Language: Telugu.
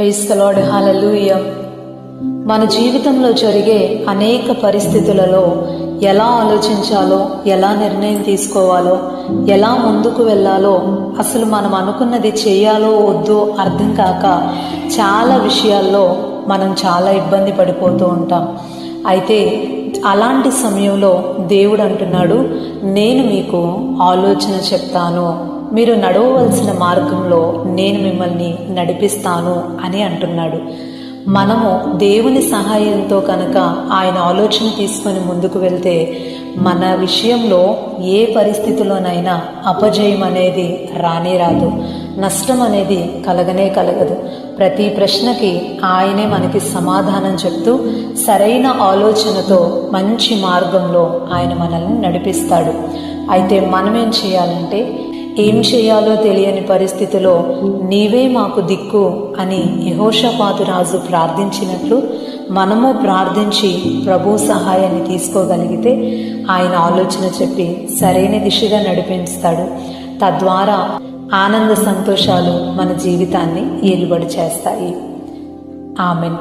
ప్రైజ్ ది లార్డ్, హల్లెలూయా. మన జీవితంలో జరిగే అనేక పరిస్థితులలో ఎలా ఆలోచించాలో, ఎలా నిర్ణయం తీసుకోవాలో, ఎలా ముందుకు వెళ్ళాలో, అసలు మనం అనుకున్నది చేయాలో వద్దో అర్థం కాక చాలా విషయాల్లో మనం చాలా ఇబ్బంది పడిపోతూ ఉంటాం. అయితే అలాంటి సమయంలో దేవుడు అంటున్నాడు, నేను మీకు ఆలోచన చెప్తాను, మీరు నడవవలసిన మార్గంలో నేను మిమ్మల్ని నడిపిస్తాను అని అంటున్నాడు. మనము దేవుని సహాయంతో కనుక ఆయన ఆలోచన తీసుకొని ముందుకు వెళ్తే మన విషయంలో ఏ పరిస్థితిలోనైనా అపజయం అనేది రానే రాదు, నష్టం అనేది కలగనే కలగదు. ప్రతి ప్రశ్నకి ఆయనే మనకి సమాధానం చెప్తూ సరైన ఆలోచనతో మంచి మార్గంలో ఆయన మనల్ని నడిపిస్తాడు. అయితే మనమేం చేయాలంటే, ఏం చేయాలో తెలియని పరిస్థితిలో నీవే మాకు దిక్కు అని యెహోషాపాతు రాజు ప్రార్థించినట్లు మనము ప్రార్థించి ప్రభు సహాయాన్ని తీసుకోగలిగితే ఆయన ఆలోచన చెప్పి సరైన దిశగా నడిపిస్తాడు. తద్వారా ఆనంద సంతోషాలు మన జీవితాన్ని ఏలుబడి చేస్తాయి. ఆమెన్.